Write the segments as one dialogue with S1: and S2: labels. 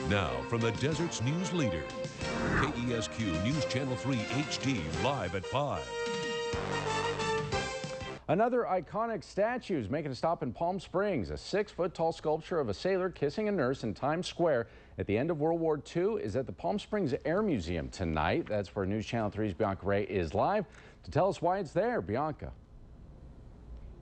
S1: Now, from the desert's news leader, KESQ News Channel 3 HD, live at 5.
S2: Another iconic statue is making a stop in Palm Springs. A 6-foot-tall sculpture of a sailor kissing a nurse in Times Square at the end of World War II is at the Palm Springs Air Museum tonight. That's where News Channel 3's Bianca Ray is live to tell us why it's there. Bianca.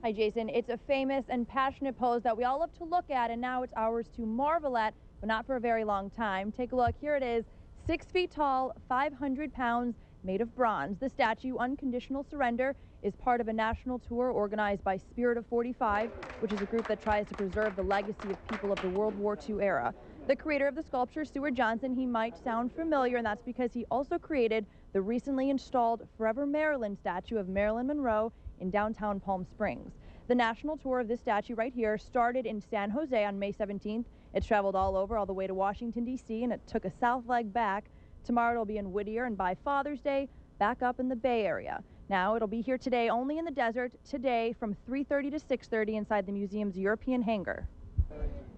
S3: Hi, Jason. It's a famous and passionate pose that we all love to look at, and now it's ours to marvel at, but not for a very long time. Take a look. Here it is, 6 feet tall, 500 pounds, made of bronze. The statue, Unconditional Surrender, is part of a national tour organized by Spirit of 45, which is a group that tries to preserve the legacy of people of the World War II era. The creator of the sculpture, Stuart Johnson, he might sound familiar, and that's because he also created the recently installed Forever Maryland statue of Marilyn Monroe in downtown Palm Springs. The national tour of this statue right here started in San Jose on May 17th. It's traveled all over, all the way to Washington, D.C., and it took a south leg back. Tomorrow it'll be in Whittier, and by Father's Day, back up in the Bay Area. Now, it'll be here today only in the desert, today from 3:30 to 6:30 inside the museum's European hangar.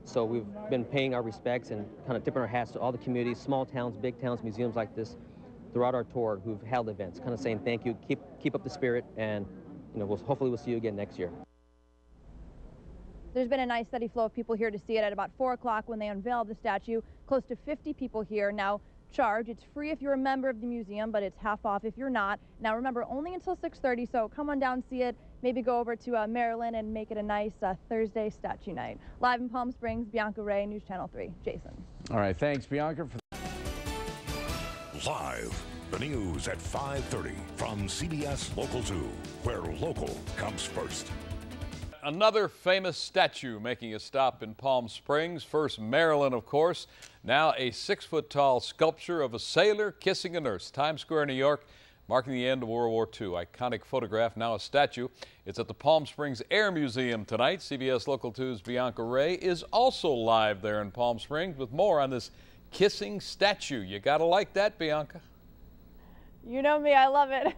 S4: So we've been paying our respects and kind of tipping our hats to all the communities, small towns, big towns, museums like this throughout our tour who've held events, kind of saying thank you, keep up the spirit, and hopefully we'll see you again next year.
S3: There's been a nice steady flow of people here to see it. At about 4 o'clock when they unveiled the statue, close to 50 people here. Now, charge, it's free if you're a member of the museum, but it's half off if you're not. Now remember, only until 6:30, so come on down, see it, maybe go over to Maryland and make it a nice Thursday statue night. Live in Palm Springs, Bianca Ray, News Channel 3. Jason.
S2: All right, thanks, Bianca.
S1: Live, the news at 5:30 from CBS Local 2, where local comes first.
S5: Another famous statue making a stop in Palm Springs. First Maryland, of course. Now a 6-foot-tall sculpture of a sailor kissing a nurse. Times Square, New York, marking the end of World War II. Iconic photograph, now a statue. It's at the Palm Springs Air Museum tonight. CBS Local 2's Bianca Ray is also live there in Palm Springs with more on this kissing statue. You gotta like that, Bianca.
S3: You know me, I love it.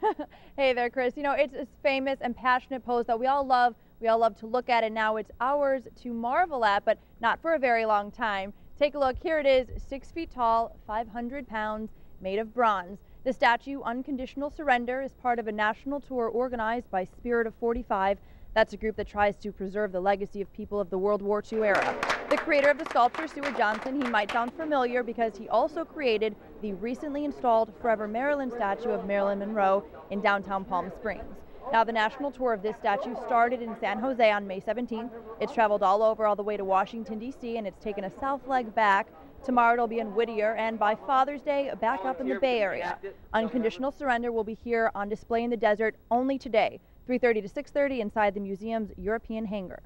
S3: Hey there, Chris. You know, it's a famous and passionate pose that we all love. We all love to look at, and now it's ours to marvel at, but not for a very long time. Take a look. Here it is, 6 feet tall, 500 pounds, made of bronze. The statue, Unconditional Surrender, is part of a national tour organized by Spirit of 45. That's a group that tries to preserve the legacy of people of the World War II era. The creator of the sculpture, Stuart Johnson, he might sound familiar because he also created the recently installed Forever Maryland statue of Marilyn Monroe in downtown Palm Springs. Now, the national tour of this statue started in San Jose on May 17th. It's traveled all over, all the way to Washington, D.C., and it's taken a south leg back. Tomorrow it'll be in Whittier, and by Father's Day, back up in the Bay Area. Unconditional Surrender will be here on display in the desert only today, 3:30 to 6:30 inside the museum's European hangar.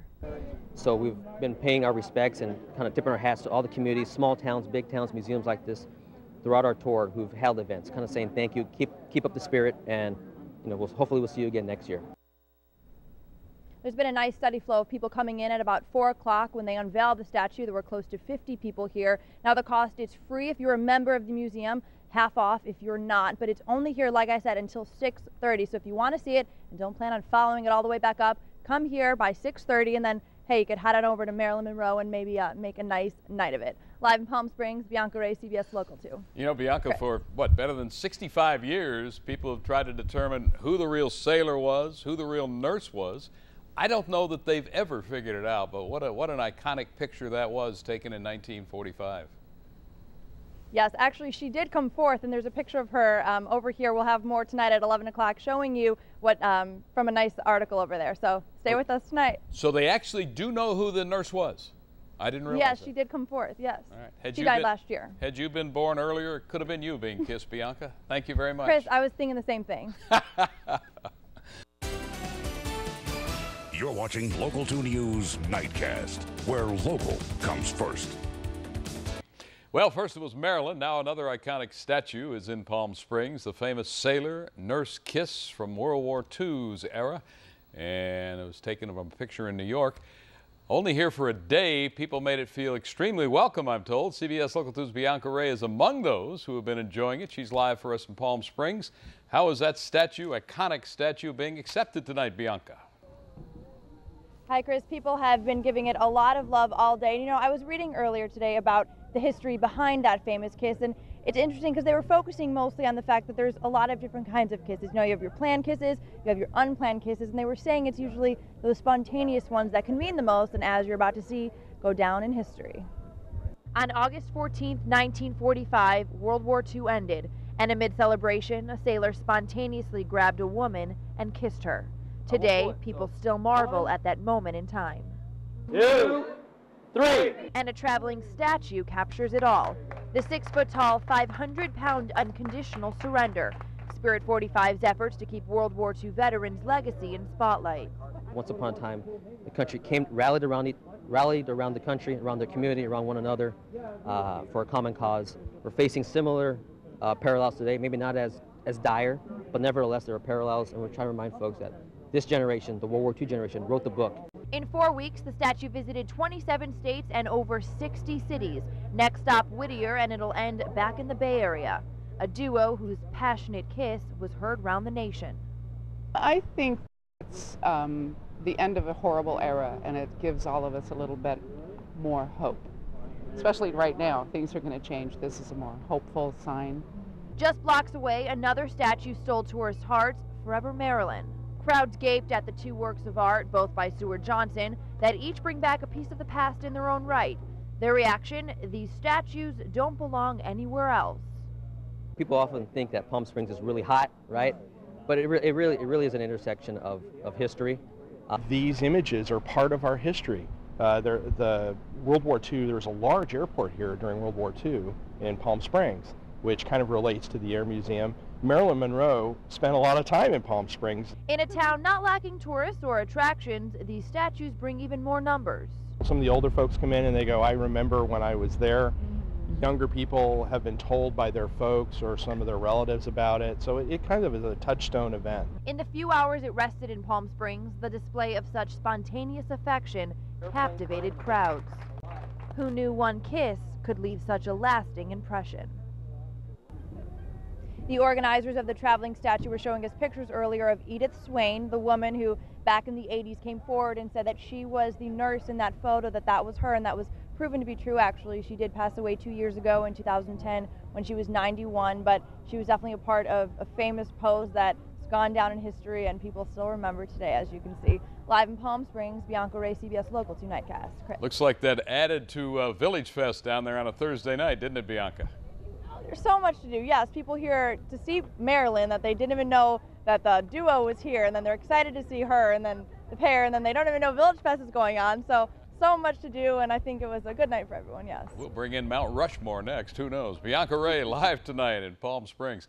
S4: So we've been paying our respects and kind of tipping our hats to all the communities, small towns, big towns, museums like this throughout our tour who've held events, kind of saying thank you, keep up the spirit, and hopefully we'll see you again next year.
S3: There's been a nice steady flow of people coming in. At about 4 o'clock when they unveiled the statue. There were close to 50 people here. Now the cost is free if you're a member of the museum, half off if you're not, but it's only here, like I said, until 6:30. So if you want to see it and don't plan on following it all the way back up, come here by 6:30, and then, hey, you could head on over to Marilyn Monroe and maybe make a nice night of it. Live in Palm Springs, Bianca Ray, CBS Local 2.
S5: You know, Bianca,
S3: Chris.
S5: for better than 65 years, people have tried to determine who the real sailor was, who the real nurse was. I don't know that they've ever figured it out, but what an iconic picture that was, taken in 1945.
S3: Yes, actually, she did come forth, and there's a picture of her over here. We'll have more tonight at 11 o'clock showing you what from a nice article over there. So stay with us tonight.
S5: So they actually do know who the nurse was? I didn't realize
S3: Yes,
S5: that.
S3: she did come forth, yes.
S5: All right.
S3: She died last year.
S5: Had you been born earlier, it could have been you being kissed, Bianca. Thank you very much.
S3: Chris, I was thinking the same thing.
S1: You're watching Local 2 News Nightcast, where local comes first.
S5: Well, first it was Maryland. Now another iconic statue is in Palm Springs, the famous sailor-nurse kiss from World War II's era. And it was taken from a picture in New York. Only here for a day, people made it feel extremely welcome, I'm told. CBS Local 2's Bianca Ray is among those who have been enjoying it. She's live for us in Palm Springs. How is that statue, iconic statue, being accepted tonight, Bianca?
S3: Hi, Chris. People have been giving it a lot of love all day. You know, I was reading earlier today about the history behind that famous kiss, and it's interesting because they were focusing mostly on the fact that there's a lot of different kinds of kisses. You know, you have your planned kisses, you have your unplanned kisses, and they were saying it's usually those spontaneous ones that can mean the most, and as you're about to see, go down in history. On August 14, 1945, World War II ended, and amid celebration, a sailor spontaneously grabbed a woman and kissed her. Today, people still marvel at that moment in time.
S6: 2, 3.
S3: And a traveling statue captures it all. The 6-foot-tall, 500-pound unconditional surrender. Spirit 45's efforts to keep World War II veterans' legacy in spotlight.
S4: Once upon a time, the country rallied around the country, around their community, around one another for a common cause. We're facing similar parallels today, maybe not as dire, but nevertheless there are parallels, and we're trying to remind folks that this generation, the World War II generation, wrote the book.
S3: In 4 weeks, the statue visited 27 states and over 60 cities. Next stop, Whittier, and it'll end back in the Bay Area. A duo whose passionate kiss was heard round the nation.
S7: I think it's the end of a horrible era, and it gives all of us a little bit more hope. Especially right now, things are going to change. This is a more hopeful sign.
S3: Just blocks away, another statue stole tourists' hearts, Forever Maryland. Crowds gaped at the 2 works of art, both by Stuart Johnson, that each bring back a piece of the past in their own right. Their reaction, these statues don't belong anywhere else.
S4: People often think that Palm Springs is really hot, right? But it really is an intersection of history.
S6: These images are part of our history. The World War II, there was a large airport here during World War II in Palm Springs, which kind of relates to the Air Museum. Marilyn Monroe spent a lot of time in Palm Springs.
S3: In a town not lacking tourists or attractions, these statues bring even more numbers.
S6: Some of the older folks come in and they go, I remember when I was there. Younger people have been told by their folks or some of their relatives about it, so it kind of is a touchstone event.
S3: In the few hours it rested in Palm Springs, the display of such spontaneous affection captivated crowds. Who knew one kiss could leave such a lasting impression? The organizers of the traveling statue were showing us pictures earlier of Edith Swain, the woman who back in the 80s came forward and said that she was the nurse in that photo, that was her, and that was proven to be true actually. She did pass away 2 years ago in 2010 when she was 91, but she was definitely a part of a famous pose that's gone down in history and people still remember today, as you can see. Live in Palm Springs, Bianca Ray, CBS Local 2 Nightcast. Chris.
S5: Looks like that added to Village Fest down there on a Thursday night, didn't it, Bianca?
S3: There's so much to do. Yes, people here to see Marilyn that they didn't even know that the duo was here, and then they're excited to see her and then the pair, and then they don't even know Village Fest is going on. So much to do, and I think it was a good night for everyone, yes.
S5: We'll bring in Mount Rushmore next, who knows. Bianca Ray live tonight in Palm Springs.